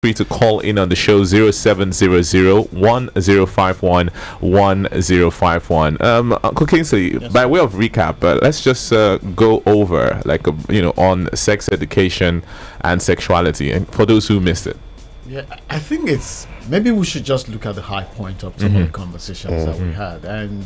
free to call in on the show 0700-1051-1051. Uncle Kingsley, Yes, by sir. way of recap, let's just go over on sex education and sexuality, and for those who missed it. Yeah, I think it's maybe we should just look at the high point of some of the conversations that we had, and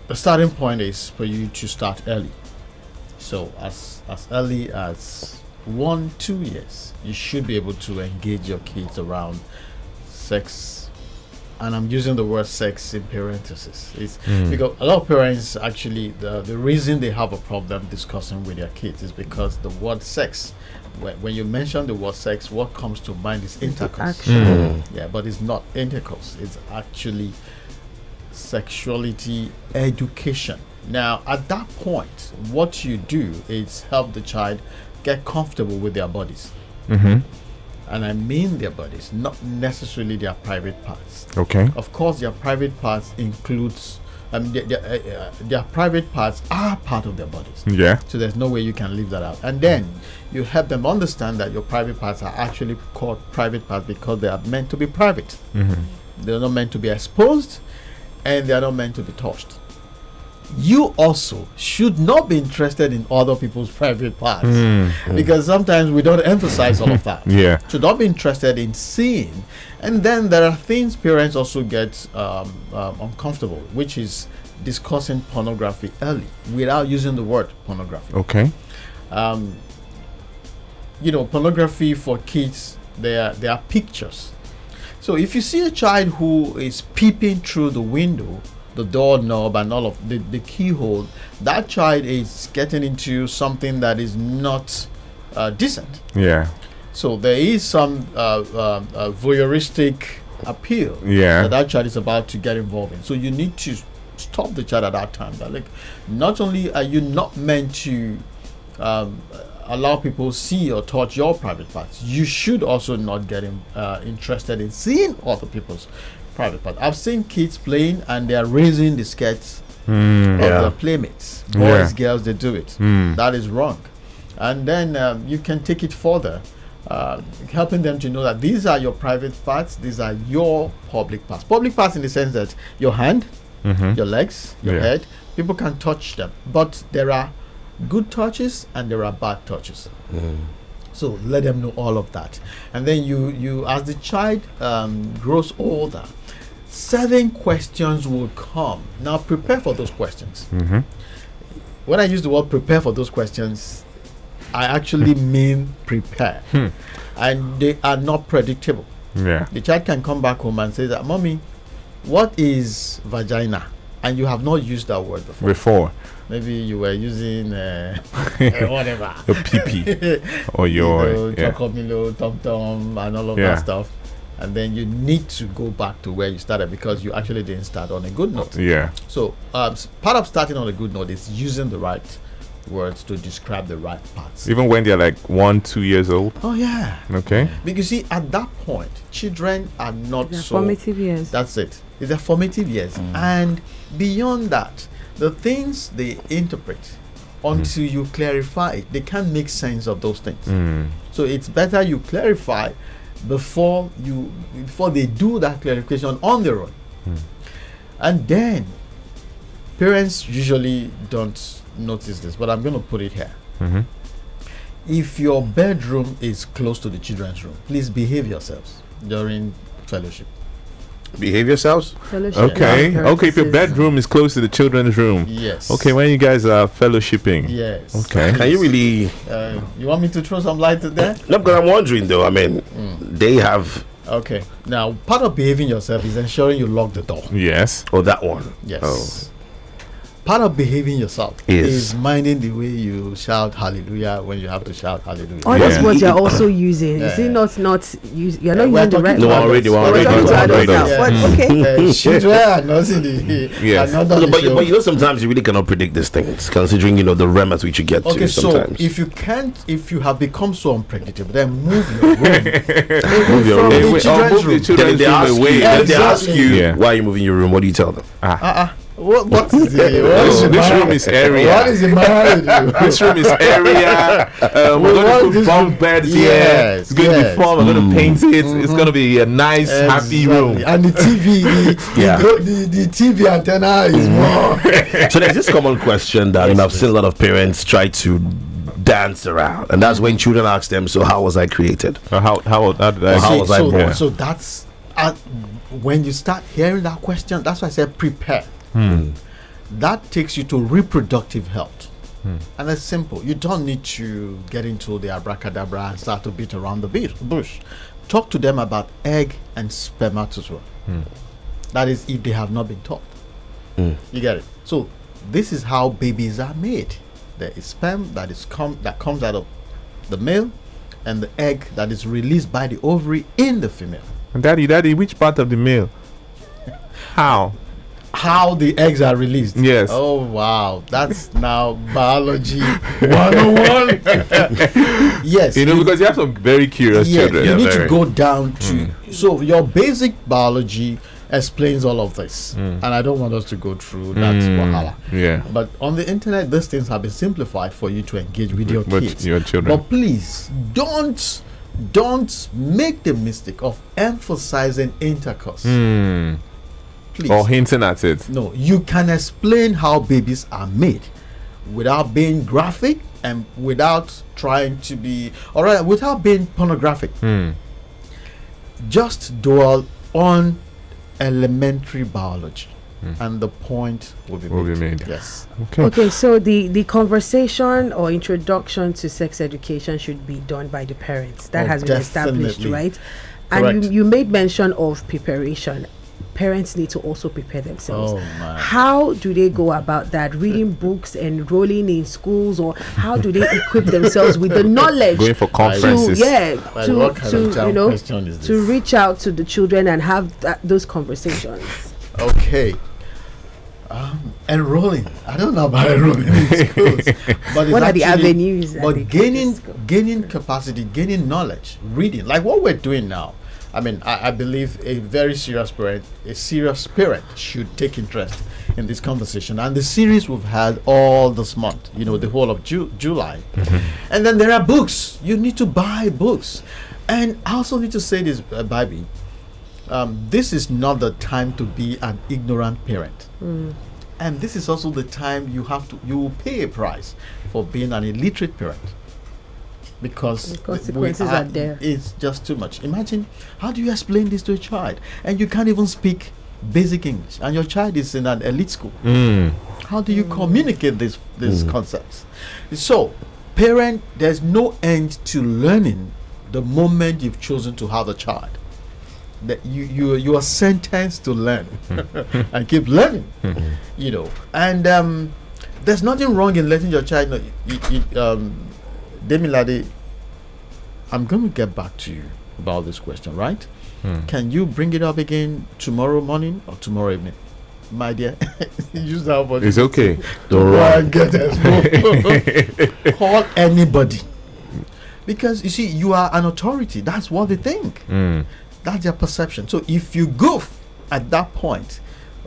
the starting point is for you to start early. So as early as 1-2 years, you should be able to engage your kids around sex, and I'm using the word sex in parentheses. It's because a lot of parents actually the reason they have a problem discussing with their kids is because the word sex. When you mention the word sex, what comes to mind is intercourse. Yeah, but it's not intercourse. It's actually sexuality education. Now, at that point, what you do is help the child get comfortable with their bodies. And I mean their bodies, not necessarily their private parts. Okay. Of course, their private parts includes their private parts are part of their bodies. Yeah. So there's no way you can leave that out. And then you help them understand that your private parts are actually called private parts because they are meant to be private. They're not meant to be exposed, and they are not meant to be touched. You also should not be interested in other people's private parts because sometimes we don't emphasize all of that. Yeah. Should not be interested in seeing. And then there are things parents also get uncomfortable, which is discussing pornography early without using the word pornography. Okay. Pornography for kids, there are pictures. So if you see a child who is peeping through the window, the doorknob and all of the keyhole, that child is getting into something that is not decent. Yeah. So there is some voyeuristic appeal that child is about to get involved in. So you need to stop the child at that time. That, like, not only are you not meant to allow people see or touch your private parts, you should also not get interested in seeing other people's private parts. I've seen kids playing and they are raising the skirts of their playmates. Boys, girls, they do it. That is wrong. And then you can take it further, helping them to know that these are your private parts, these are your public parts. Public parts in the sense that your hand, your legs, your head, people can touch them. But there are good touches and there are bad touches. So let them know all of that. And then you as the child grows older, certain questions will come. Now prepare for those questions. When I use the word prepare for those questions, I actually mean prepare. And they are not predictable. Yeah. The child can come back home and say that, Mommy, what is vagina? And you have not used that word before. Maybe you were using whatever. Your pee-pee. Or your Chocomilo, Tom-Tom, and all of that stuff. And then you need to go back to where you started because you actually didn't start on a good note. Yeah. So part of starting on a good note is using the right words to describe the right parts. Even when they're like 1-2 years old. Oh yeah. Okay. Because you see, at that point, children are not so formative years. That's it. It's their formative years, and beyond that, the things they interpret until you clarify it, they can't make sense of those things. So it's better you clarify before they do that clarification on their own. And then parents usually don't notice this, but I'm going to put it here. If your bedroom is close to the children's room, please behave yourselves during fellowship. Behave yourselves? Okay. Okay, if your bedroom is close to the children's room. Yes. Okay, when you guys are fellowshipping. Yes. Okay. Can you really... you want me to throw some light to that? No, because I'm wondering though, I mean, they have... Okay. Now, part of behaving yourself is ensuring you lock the door. Yes. Oh, that one. Yes. Oh. Part of behaving yourself Yes. is minding the way you shout hallelujah when you have to shout hallelujah. All those words you're also using. Is it not you're not we're using the right talking No, about already, this. already. We're talking to adults now. Okay. Children are not in the Yes. are not on the But show. you know, sometimes you really cannot predict these things, considering, you know, the realm at which you get Okay, to so sometimes. if you have become so unpredictable, then move your room. Move your From room. the children's room. Then if they ask you, Exactly. why are you moving your room, what do you tell them? What is it? This room is area. What is the matter with you? This room is area. We're going to put bunk beds here. It's going to be fun. We're going to paint it. It's going to be a nice, happy room. And the TV, the TV antenna is more. So there's this common question that I've seen a lot of parents try to dance around, and that's when children ask them, "So how was I created? How did I? Was I born?" So that's when you start hearing that question. That's why I said prepare. That takes you to reproductive health. And it's simple. You don't need to get into the abracadabra and start to beat around the bush. Talk to them about egg and spermatozoa. That is, if they have not been taught. You get it? So this is how babies are made. There is sperm that comes out of the male, and the egg that is released by the ovary in the female. And daddy, which part of the male? How the eggs are released? Yes. Oh wow, that's now biology 101. Yes. Because you have some very curious children. You need to go down to so your basic biology explains all of this, and I don't want us to go through that wahala. Yeah. But on the internet, these things have been simplified for you to engage with your kids. Your children. But please don't make the mistake of emphasizing intercourse. Please. Or hinting at it. No, you can explain how babies are made without being graphic and without trying to be, without being pornographic. Just dwell on elementary biology, and the point will be made. Yes. Okay. So the conversation or introduction to sex education should be done by the parents. That has been established, right? Correct. And you made mention of preparation. Parents need to also prepare themselves. How do they go about that? Reading books, enrolling in schools, or how do they equip themselves with the knowledge? Going for conferences. To reach out to the children and have those conversations. Okay. Enrolling. I don't know about enrolling in schools, but what are the avenues? But gaining capacity, gaining knowledge, reading, like what we're doing now. I mean, I believe a very serious parent, should take interest in this conversation. And the series we've had all this month, the whole of July. And then there are books. You need to buy books. And I also need to say this, Baby. This is not the time to be an ignorant parent. And this is also the time you will pay a price for being an illiterate parent. Because the consequences are there. It's just too much. Imagine, how do you explain this to a child? And you can't even speak basic English, and your child is in an elite school. How do you communicate these concepts? So, parent, there's no end to learning the moment you've chosen to have a child. That you are sentenced to learn and keep learning. And there's nothing wrong in letting your child know. Demilade, I'm going to get back to you about this question, right? Can you bring it up again tomorrow morning or tomorrow evening? My dear, use that word. It's okay. Don't run. Get us. Call anybody. Because, you see, you are an authority. That's what they think. That's their perception. So if you goof at that point,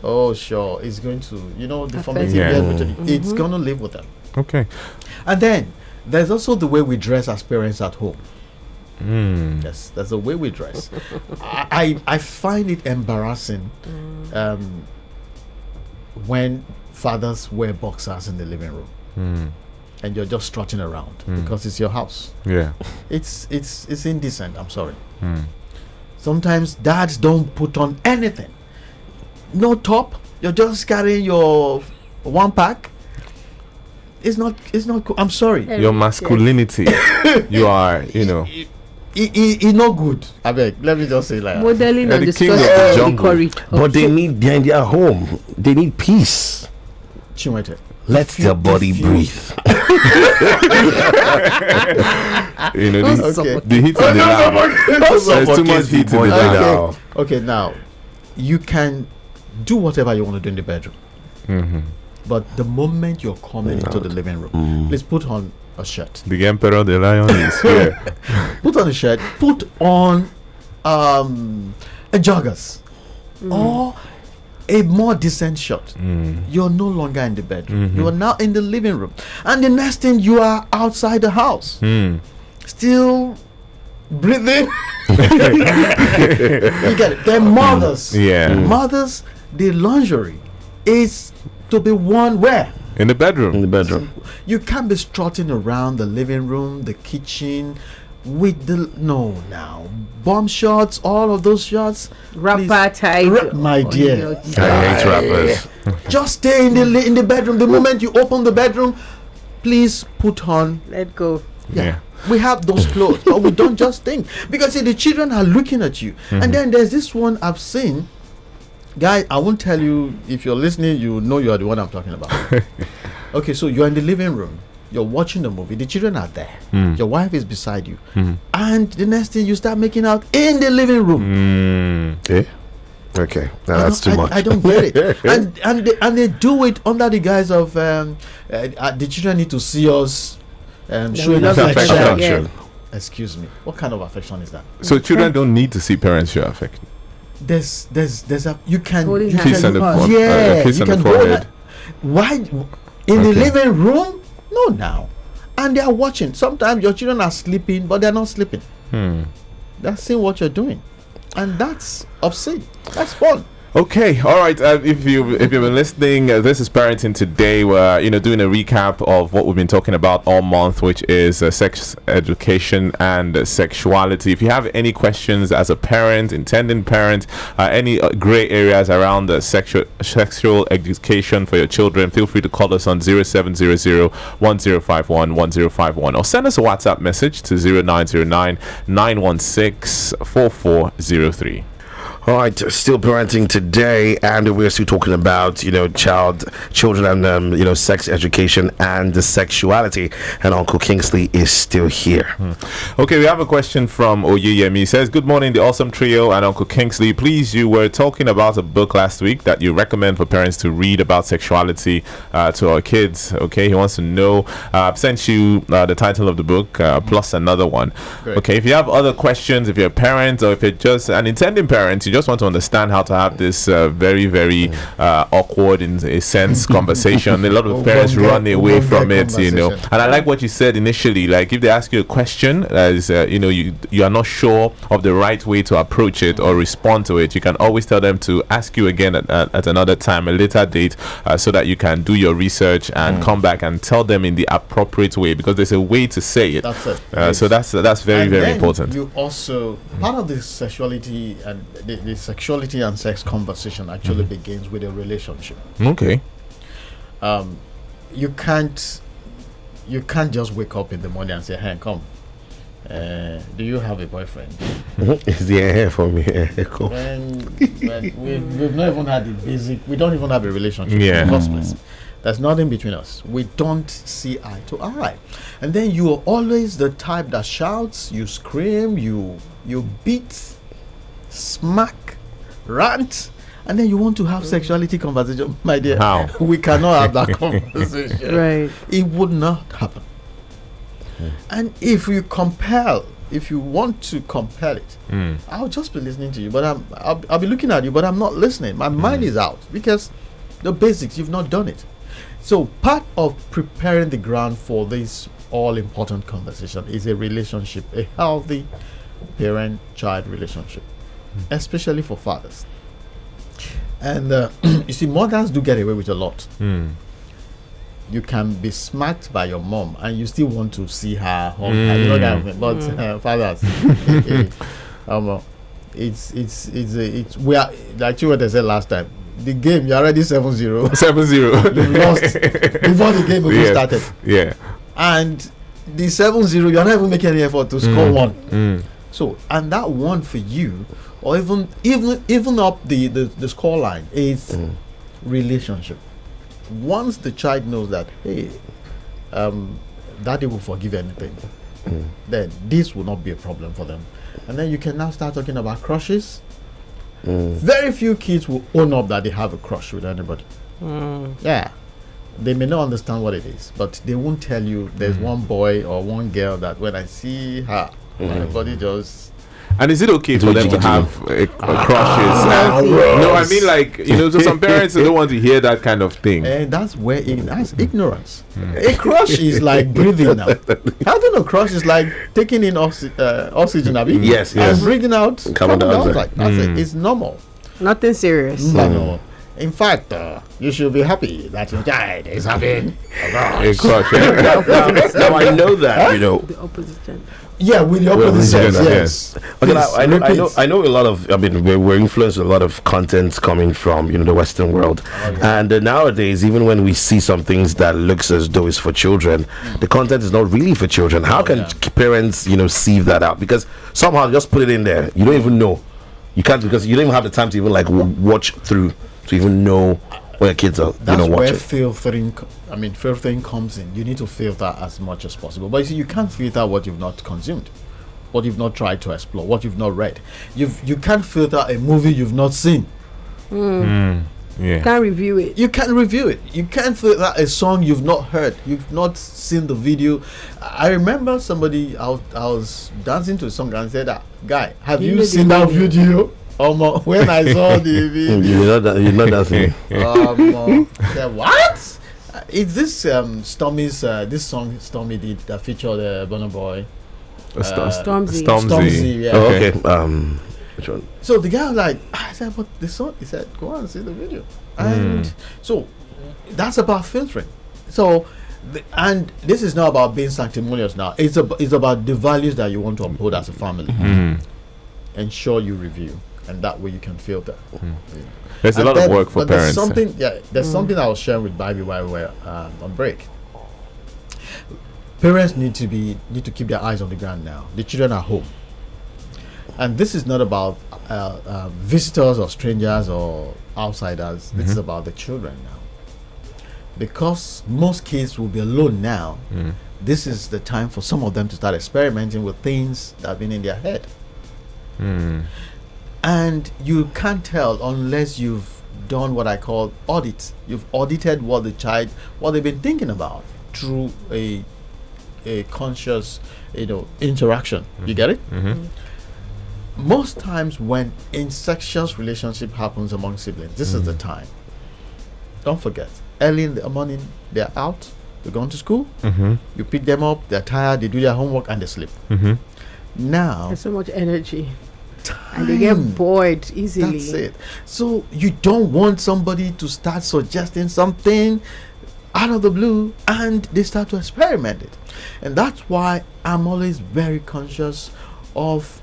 sure, it's going to, the formative it's going to live with them. Okay. And then, there's also the way we dress as parents at home. Yes, there's the way we dress. I find it embarrassing when fathers wear boxers in the living room and you're just strutting around because it's your house. Yeah, it's indecent. I'm sorry. Sometimes dads don't put on anything. No top. You're just carrying your one pack. It's not cool. I'm sorry. Your masculinity. You are, It's not good. I beg. Let me just say like modeling and the king of the jungle. But they're in their home. They need peace. Chimwete. Let their body breathe. The heat in the lab. There's too much heat in the lab. Okay, now you can do whatever you want to do in the bedroom. But the moment you're coming into the living room, please put on a shirt. The Emperor the Lion is here. Put on a shirt. Put on a joggers. Or a more decent shot. You're no longer in the bedroom. You are now in the living room. And the next thing, you are outside the house. Still breathing. You get it. They're mothers. Mothers, the lingerie is to be worn where? In the bedroom. In the bedroom. You can't be strutting around the living room, the kitchen, with the now bomb shots, all of those shots. Rapper type. My dear, I hate rappers. Just stay in the bedroom. The moment you open the bedroom, please put on. Let go. Yeah. We have those clothes, but we don't just think, because see, the children are looking at you. And then there's this one I've seen. Guy, I won't tell you. If you're listening, you know you are the one I'm talking about. Okay, so you're in the living room. You're watching the movie. The children are there. Your wife is beside you. And the next thing, you start making out in the living room. Okay, that's too much. I don't get it. and they do it under the guise of the children need to see us showing affection. Yeah. Excuse me. What kind of affection is that? So children don't need to see parents show affection. There's a you can kiss on the kiss on the forehead. Why in the living room? No, now. And they are watching. Sometimes your children are sleeping, but they're not sleeping. They're seeing what you're doing. And that's obscene. That's fun. Okay, all right. If you've been listening, this is Parenting Today. We're doing a recap of what we've been talking about all month, which is sex education and sexuality. If you have any questions as a parent, intending parent, any gray areas around the sexual education for your children, feel free to call us on 0700-1051-1051 or send us a WhatsApp message to 0909-916-4403. All right, still parenting today, and we're still talking about children and sex education and the sexuality. And Uncle Kingsley is still here. Okay, we have a question from Oyeyemi. He says, "Good morning, the awesome trio and Uncle Kingsley. Please, you were talking about a book last week that you recommend for parents to read about sexuality to our kids. Okay, he wants to know. I've sent you the title of the book plus another one. Great. Okay, if you have other questions, if you're a parent or if you're just an intending parent, you just want to understand how to have this very, very awkward in a sense conversation. A lot of parents run away from it, And I like what you said initially. Like if they ask you a question, as you are not sure of the right way to approach it or respond to it, you can always tell them to ask you again at another time, a later date, so that you can do your research and come back and tell them in the appropriate way, because there's a way to say it. That's it. So that's very, very important. You also, part of the sexuality and the sexuality and sex conversation actually begins with a relationship. Okay. You can't just wake up in the morning and say, "Hey, come. Do you have a boyfriend?" Is there hair for me? when we've not even had the basic. We don't even have a relationship in the first place. There's nothing between us. We don't see eye to eye. And then you are always the type that shouts, you scream, you beat, smack, rant, and then you want to have sexuality conversation. My dear, how? We cannot have that conversation. Right. It would not happen. And if you want to compel it, I'll just be listening to you, but I'll be looking at you, but I'm not listening. My mind is out, because the basics, you've not done it. So part of preparing the ground for this all-important conversation is a relationship, a healthy parent-child relationship, especially for fathers. And you see, mothers do get away with a lot. You can be smacked by your mom and you still want to see her home. But fathers, it's we are like you what I said last time. The game, you're already 7-0. 7-0. You lost before the game even started. Yeah. And the 7-0, you're not even making any effort to score one. So, and that one for you, or even up the score line, is relationship. Once the child knows that, hey, daddy will forgive anything, then this will not be a problem for them. And then you can now start talking about crushes. Very few kids will own up that they have a crush with anybody. Yeah, they may not understand what it is, but they won't tell you there's one boy or one girl that when I see her, my body just And is it okay for them to have crushes? No, I mean, like, you know, so some parents don't want to hear that kind of thing. And that's where that's ignorance. A crush is like breathing now. Having a crush is like taking in oxygen, yes, and breathing out carbon dioxide. That's it. It's normal. Nothing serious. No. In fact, you should be happy that your child is having a crush. Now I know that, you know. The opposite gender. Yeah, with the opposite sex, yes. Okay, I know a lot of. I mean, we're influenced with a lot of content coming from, you know, the Western world, and nowadays, even when we see some things that looks as though it's for children, the content is not really for children. How can parents, you know, sieve that out? Because somehow just put it in there. You don't even know. You can't, because you don't even have the time to even like watch through to even know what your kids are, that's watching. Where filtering comes in. You need to filter as much as possible. But you see, you can't filter what you've not consumed, what you've not tried to explore, what you've not read. You can't filter a movie you've not seen. Yeah. You can't review it. You can't review it. You can't filter a song you've not heard. You've not seen the video. I remember somebody, I was dancing to a song and said, "Guy, have you seen that video?" When I saw the video, you're not dancing. What? It's this Stormy's this song Stormy did that featured Burna Boy. Stormzy. Yeah. Oh, okay. Which one? So the guy was like, I said, but the song. He said, go on and see the video. And so that's about filtering. So, and this is not about being sanctimonious now. It's about the values that you want to uphold as a family. Ensure you review, and that way you can filter. There's a lot of work for parents. There's something I was sharing with Bobby while we were on break. Parents need to keep their eyes on the ground now. The children are home, and this is not about visitors or strangers or outsiders. This is about the children now, because most kids will be alone now. This is the time for some of them to start experimenting with things that have been in their head. And you can't tell unless you've done what I call audit. You've audited what they've been thinking about through a conscious, interaction. You get it? Most times when incestuous relationship happens among siblings, this is the time. Don't forget, early in the morning they're out, they're going to school. You pick them up, they're tired, they do their homework, and they sleep. Now there's so much energy. And they get bored easily. That's it. So you don't want somebody to start suggesting something out of the blue and they start to experiment it. And that's why I'm always very conscious of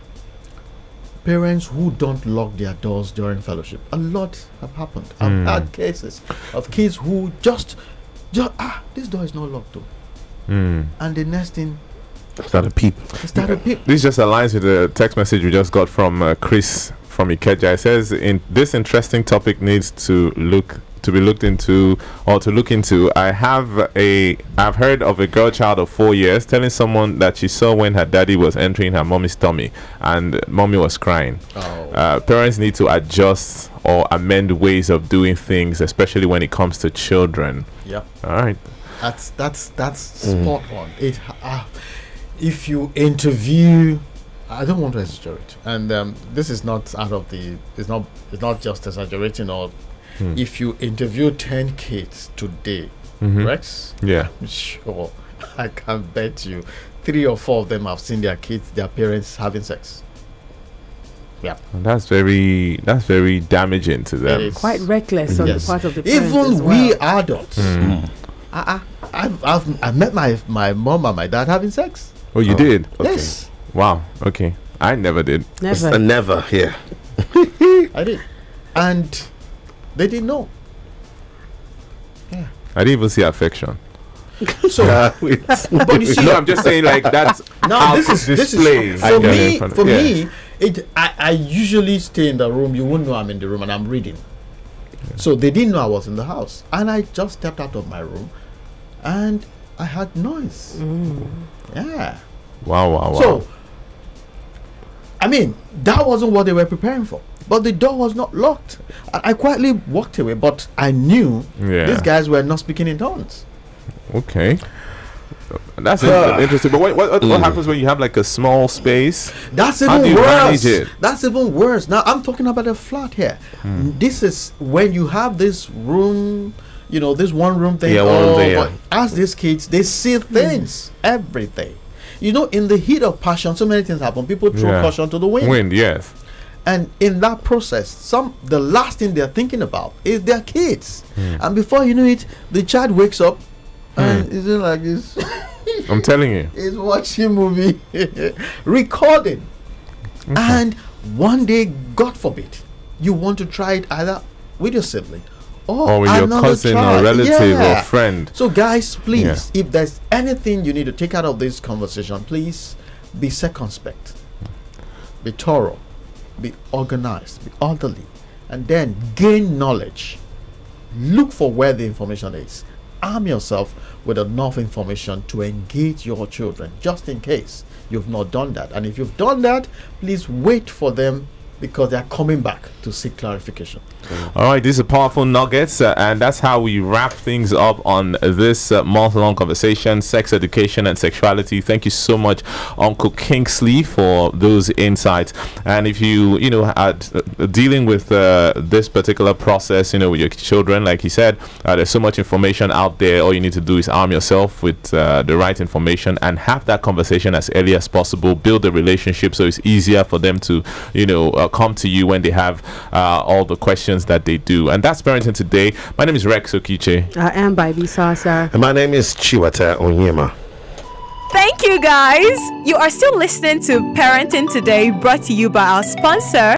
parents who don't lock their doors during fellowship. A lot have happened. I've had cases of kids who just this door is not locked though. And the next thing, start a peep. This just aligns with the text message we just got from Chris from Ikeja. It says, this interesting topic needs to be looked into. I've heard of a girl child of 4 years telling someone that she saw when her daddy was entering her mommy's tummy and mommy was crying. Parents need to adjust or amend ways of doing things, especially when it comes to children. Yeah. All right. That's spot on. If you interview, I don't want to exaggerate, and this is not it's not just exaggerating. Or if you interview 10 kids today, right? Yeah, I'm sure I can bet you 3 or 4 of them have seen their parents having sex. Yeah, and that's very damaging to them. It is quite reckless on the part of the parents. Even we adults. I've met my mom and my dad having sex. Oh, you did? Okay. Yes. Wow. Okay. I never did. Never here. I did, and they didn't know. Yeah. I didn't even see affection. So, but you see, no, I'm just saying like that's now. This is for me. I usually stay in the room. You wouldn't know I'm in the room and I'm reading. Yeah. So they didn't know I was in the house, and I just stepped out of my room, and I heard noise. Yeah. Wow. So, I mean, that wasn't what they were preparing for. But the door was not locked. I quietly walked away, but I knew these guys were not speaking in tongues. Okay. That's interesting. But what happens when you have like a small space? That's even worse. That's even worse. Now I'm talking about a flat here. This is when you have this room, this one room thing. But as these kids, they see things, everything. In the heat of passion, so many things happen. People throw caution to the wind. Yes. And in that process, the last thing they're thinking about is their kids. And before you know it, the child wakes up and is like this. I'm telling you. He's watching movie, recording. And one day, God forbid, you want to try it either with your sibling or with your cousin or relative or friend. So guys, please, if there's anything you need to take out of this conversation, please be circumspect, be thorough, be organized, be orderly, and then gain knowledge. Look for where the information is. Arm yourself with enough information to engage your children, just in case you've not done that. And if you've done that, please wait for them, because they're coming back to seek clarification. All right, these are powerful nuggets, and that's how we wrap things up on this month-long conversation, sex education and sexuality. Thank you so much, Uncle Kingsley, for those insights. And if you are dealing with this particular process, with your children, like he said, there's so much information out there. All you need to do is arm yourself with the right information and have that conversation as early as possible. Build a relationship so it's easier for them to, come to you when they have all the questions that they do. And that's Parenting Today. My name is Rex Okiche. I am Bibi Sasa. And my name is Chiwata Onyema. Thank you, guys. You are still listening to Parenting Today, brought to you by our sponsor,